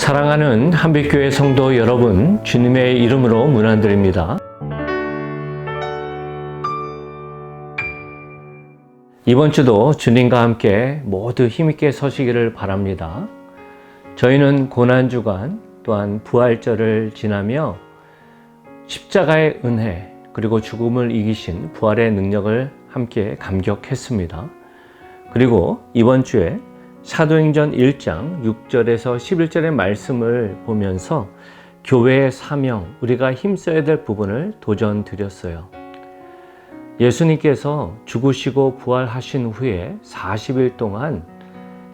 사랑하는 한빛교회 성도 여러분, 주님의 이름으로 문안드립니다. 이번 주도 주님과 함께 모두 힘있게 서시기를 바랍니다. 저희는 고난주간 또한 부활절을 지나며 십자가의 은혜 그리고 죽음을 이기신 부활의 능력을 함께 감격했습니다. 그리고 이번 주에 사도행전 1장 6절에서 11절의 말씀을 보면서 교회의 사명, 우리가 힘써야 될 부분을 도전드렸어요. 예수님께서 죽으시고 부활하신 후에 40일 동안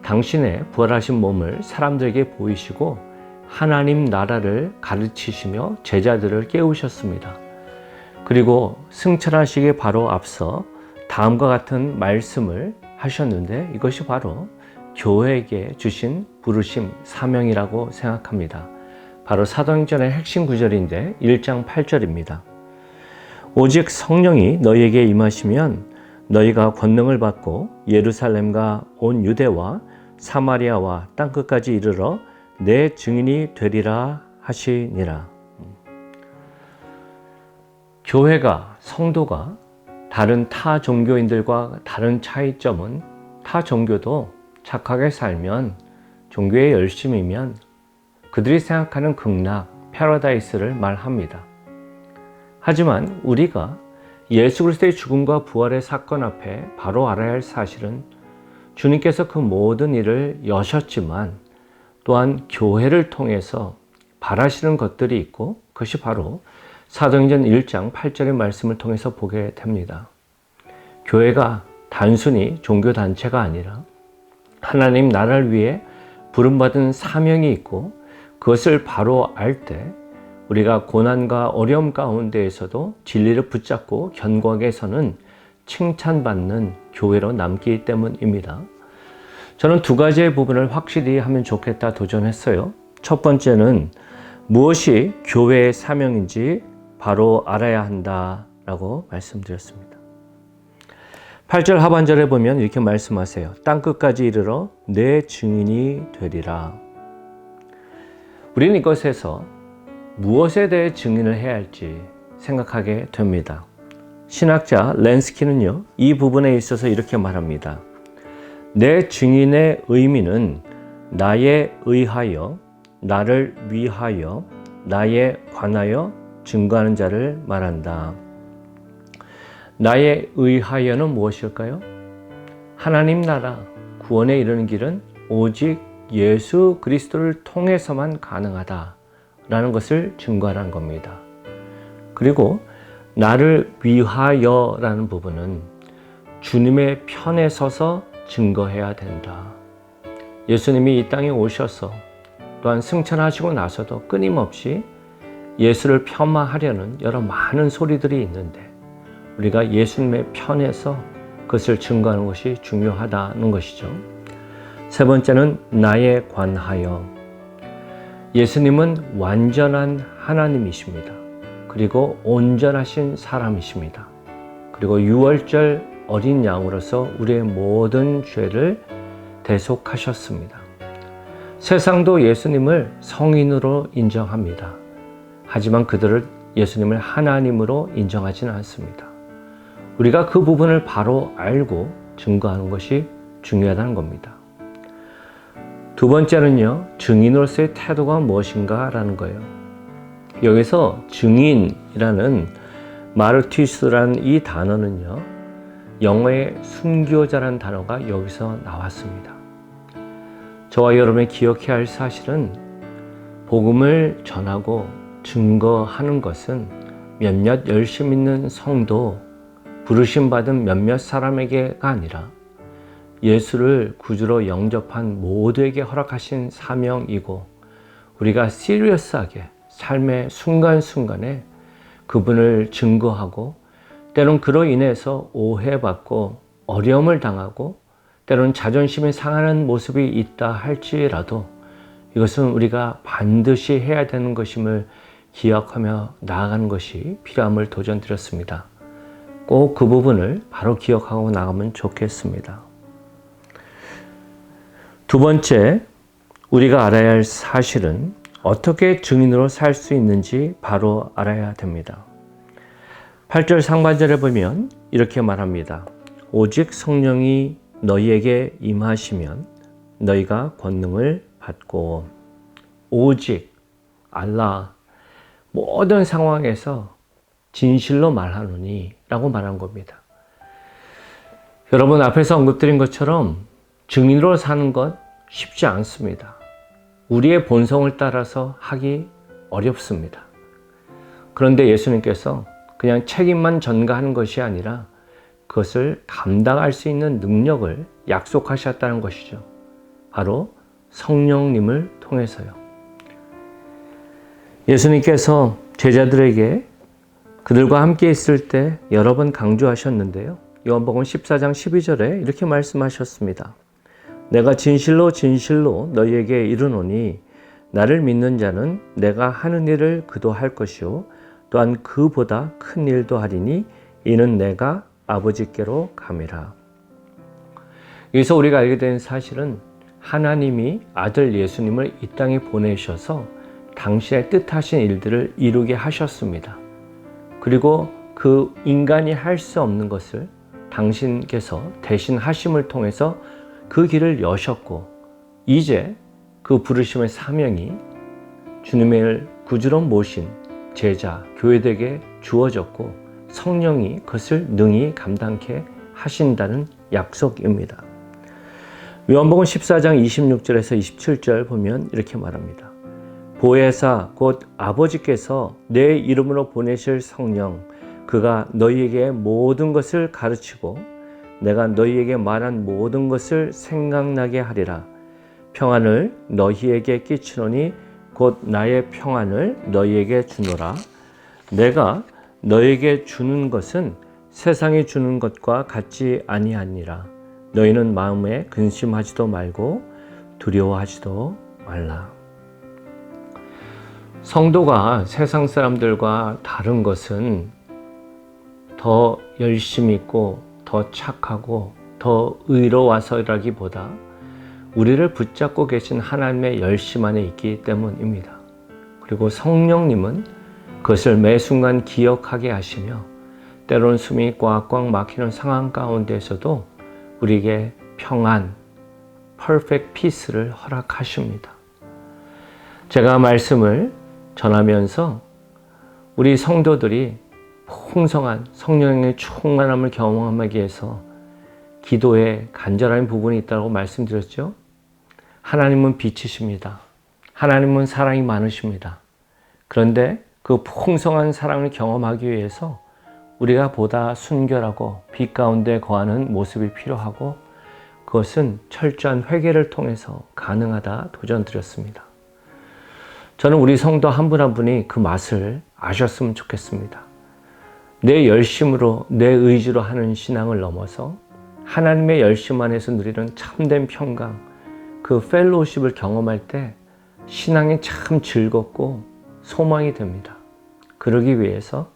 당신의 부활하신 몸을 사람들에게 보이시고 하나님 나라를 가르치시며 제자들을 깨우셨습니다. 그리고 승천하시기 바로 앞서 다음과 같은 말씀을 하셨는데 이것이 바로 교회에게 주신 부르심, 사명이라고 생각합니다. 바로 사도행전의 핵심 구절인데 1장 8절입니다. 오직 성령이 너희에게 임하시면 너희가 권능을 받고 예루살렘과 온 유대와 사마리아와 땅끝까지 이르러 내 증인이 되리라 하시니라. 교회가, 성도가 다른 타 종교인들과 다른 차이점은 타 종교도 착하게 살면, 종교에 열심이면 그들이 생각하는 극락, 패러다이스를 말합니다. 하지만 우리가 예수 그리스도의 죽음과 부활의 사건 앞에 바로 알아야 할 사실은 주님께서 그 모든 일을 여셨지만 또한 교회를 통해서 바라시는 것들이 있고 그것이 바로 사도행전 1장 8절의 말씀을 통해서 보게 됩니다. 교회가 단순히 종교단체가 아니라 하나님 나라를 위해 부름받은 사명이 있고 그것을 바로 알 때 우리가 고난과 어려움 가운데에서도 진리를 붙잡고 견고하게 서는 칭찬받는 교회로 남기 때문입니다. 저는 두 가지의 부분을 확실히 하면 좋겠다 도전했어요. 첫 번째는 무엇이 교회의 사명인지 바로 알아야 한다라고 말씀드렸습니다. 8절 하반절에 보면 이렇게 말씀하세요. 땅끝까지 이르러 내 증인이 되리라. 우리는 이것에서 무엇에 대해 증인을 해야 할지 생각하게 됩니다. 신학자 렌스키는요, 이 부분에 있어서 이렇게 말합니다. 내 증인의 의미는 나에 의하여, 나를 위하여, 나에 관하여 증거하는 자를 말한다. 나에 의하여는 무엇일까요? 하나님 나라 구원에 이르는 길은 오직 예수 그리스도를 통해서만 가능하다라는 것을 증거하는 겁니다. 그리고 나를 위하여라는 부분은 주님의 편에 서서 증거해야 된다. 예수님이 이 땅에 오셔서 또한 승천하시고 나서도 끊임없이 예수를 폄하하려는 여러 많은 소리들이 있는데 우리가 예수님의 편에서 그것을 증거하는 것이 중요하다는 것이죠. 세 번째는 나에 관하여. 예수님은 완전한 하나님이십니다. 그리고 온전하신 사람이십니다. 그리고 유월절 어린 양으로서 우리의 모든 죄를 대속하셨습니다. 세상도 예수님을 성인으로 인정합니다. 하지만 그들은 예수님을 하나님으로 인정하지는 않습니다. 우리가 그 부분을 바로 알고 증거하는 것이 중요하다는 겁니다. 두 번째는요, 증인으로서의 태도가 무엇인가 라는 거예요. 여기서 증인이라는 마르티스라는 이 단어는요, 영어의 순교자라는 단어가 여기서 나왔습니다. 저와 여러분이 기억해야 할 사실은 복음을 전하고 증거하는 것은 몇몇 열심 있는 성도, 부르심받은 몇몇 사람에게가 아니라 예수를 구주로 영접한 모두에게 허락하신 사명이고 우리가 시리어스하게 삶의 순간순간에 그분을 증거하고 때론 그로 인해서 오해받고 어려움을 당하고 때론 자존심이 상하는 모습이 있다 할지라도 이것은 우리가 반드시 해야 되는 것임을 기억하며 나아가는 것이 필요함을 도전드렸습니다. 꼭 그 부분을 바로 기억하고 나가면 좋겠습니다. 두 번째, 우리가 알아야 할 사실은 어떻게 증인으로 살 수 있는지 바로 알아야 됩니다. 8절 상반절에 보면 이렇게 말합니다. 오직 성령이 너희에게 임하시면 너희가 권능을 받고, 오직 알라, 모든 상황에서 진실로 말하노니 라고 말한 겁니다. 여러분, 앞에서 언급드린 것처럼 증인으로 사는 것 쉽지 않습니다. 우리의 본성을 따라서 하기 어렵습니다. 그런데 예수님께서 그냥 책임만 전가하는 것이 아니라 그것을 감당할 수 있는 능력을 약속하셨다는 것이죠. 바로 성령님을 통해서요. 예수님께서 제자들에게 그들과 함께 있을 때 여러 번 강조하셨는데요. 요한복음 14장 12절에 이렇게 말씀하셨습니다. 내가 진실로 진실로 너희에게 이르노니 나를 믿는 자는 내가 하는 일을 그도 할 것이요 또한 그보다 큰 일도 하리니 이는 내가 아버지께로 감이라. 여기서 우리가 알게 된 사실은 하나님이 아들 예수님을 이 땅에 보내셔서 당신의 뜻하신 일들을 이루게 하셨습니다. 그리고 그 인간이 할 수 없는 것을 당신께서 대신 하심을 통해서 그 길을 여셨고, 이제 그 부르심의 사명이 주님을 구주로 모신 제자, 교회들에게 주어졌고 성령이 그것을 능히 감당케 하신다는 약속입니다. 요한복음 14장 26절에서 27절 보면 이렇게 말합니다. 보혜사 곧 아버지께서 내 이름으로 보내실 성령, 그가 너희에게 모든 것을 가르치고 내가 너희에게 말한 모든 것을 생각나게 하리라. 평안을 너희에게 끼치노니 곧 나의 평안을 너희에게 주노라. 내가 너희에게 주는 것은 세상이 주는 것과 같지 아니하니라. 너희는 마음에 근심하지도 말고 두려워하지도 말라. 성도가 세상 사람들과 다른 것은 더 열심히 있고 더 착하고 더 의로워서라기보다 우리를 붙잡고 계신 하나님의 열심 안에 있기 때문입니다. 그리고 성령님은 그것을 매 순간 기억하게 하시며 때로는 숨이 꽉꽉 막히는 상황 가운데서도 우리에게 평안, 퍼펙트 피스를 허락하십니다. 제가 말씀을 전하면서 우리 성도들이 풍성한 성령의 충만함을 경험하기 위해서 기도에 간절한 부분이 있다고 말씀드렸죠. 하나님은 빛이십니다. 하나님은 사랑이 많으십니다. 그런데 그 풍성한 사랑을 경험하기 위해서 우리가 보다 순결하고 빛 가운데 거하는 모습이 필요하고, 그것은 철저한 회개를 통해서 가능하다 도전드렸습니다. 저는 우리 성도 한 분 한 분이 그 맛을 아셨으면 좋겠습니다. 내 열심으로, 내 의지로 하는 신앙을 넘어서 하나님의 열심 안에서 누리는 참된 평강, 그 펠로우십을 경험할 때 신앙이 참 즐겁고 소망이 됩니다. 그러기 위해서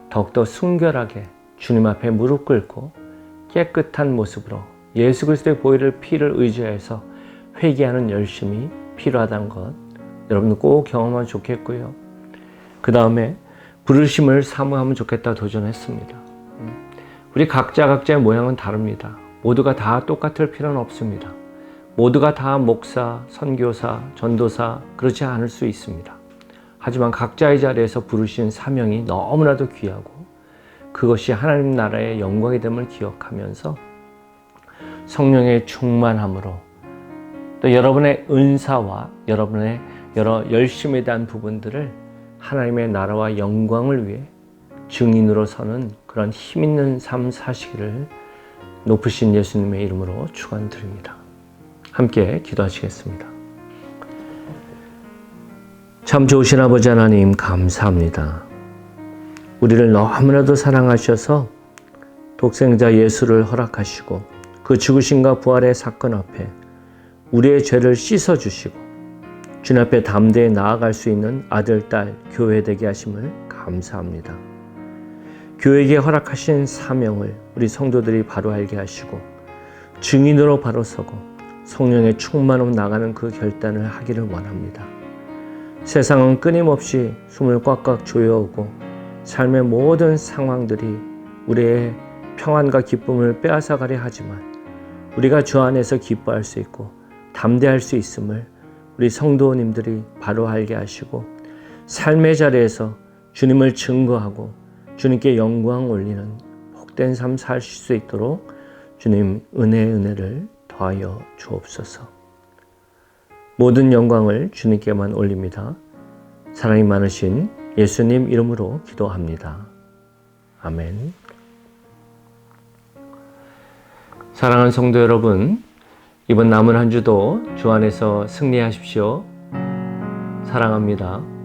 더욱더 순결하게 주님 앞에 무릎 꿇고 깨끗한 모습으로 예수 그리스도의 보혈의 피를 의지해서 회개하는 열심이 필요하다는 것, 여러분들 꼭 경험하면 좋겠고요. 그 다음에 부르심을 사모하면 좋겠다 도전했습니다. 우리 각자의 모양은 다릅니다. 모두가 다 똑같을 필요는 없습니다. 모두가 다 목사, 선교사, 전도사 그렇지 않을 수 있습니다. 하지만 각자의 자리에서 부르신 사명이 너무나도 귀하고 그것이 하나님 나라의 영광이 됨을 기억하면서 성령의 충만함으로 또 여러분의 은사와 여러분의 여러 열심에 대한 부분들을 하나님의 나라와 영광을 위해 증인으로 서는 그런 힘 있는 삶 사시기를 높으신 예수님의 이름으로 축원드립니다. 함께 기도하시겠습니다. 참 좋으신 아버지 하나님 감사합니다. 우리를 너무나도 사랑하셔서 독생자 예수를 허락하시고 그 죽으심과 부활의 사건 앞에 우리의 죄를 씻어주시고 주님 앞에 담대히 나아갈 수 있는 아들, 딸, 교회 되게 하심을 감사합니다. 교회에게 허락하신 사명을 우리 성도들이 바로 알게 하시고 증인으로 바로 서고 성령의 충만으로 나가는 그 결단을 하기를 원합니다. 세상은 끊임없이 숨을 꽉꽉 조여오고 삶의 모든 상황들이 우리의 평안과 기쁨을 빼앗아가려 하지만 우리가 주 안에서 기뻐할 수 있고 담대할 수 있음을 우리 성도님들이 바로 알게 하시고 삶의 자리에서 주님을 증거하고 주님께 영광 올리는 복된 삶 사실 수 있도록 주님 은혜를 더하여 주옵소서. 모든 영광을 주님께만 올립니다. 사랑이 많으신 예수님 이름으로 기도합니다. 아멘. 사랑하는 성도 여러분, 이번 남은 한 주도 주 안에서 승리하십시오. 사랑합니다.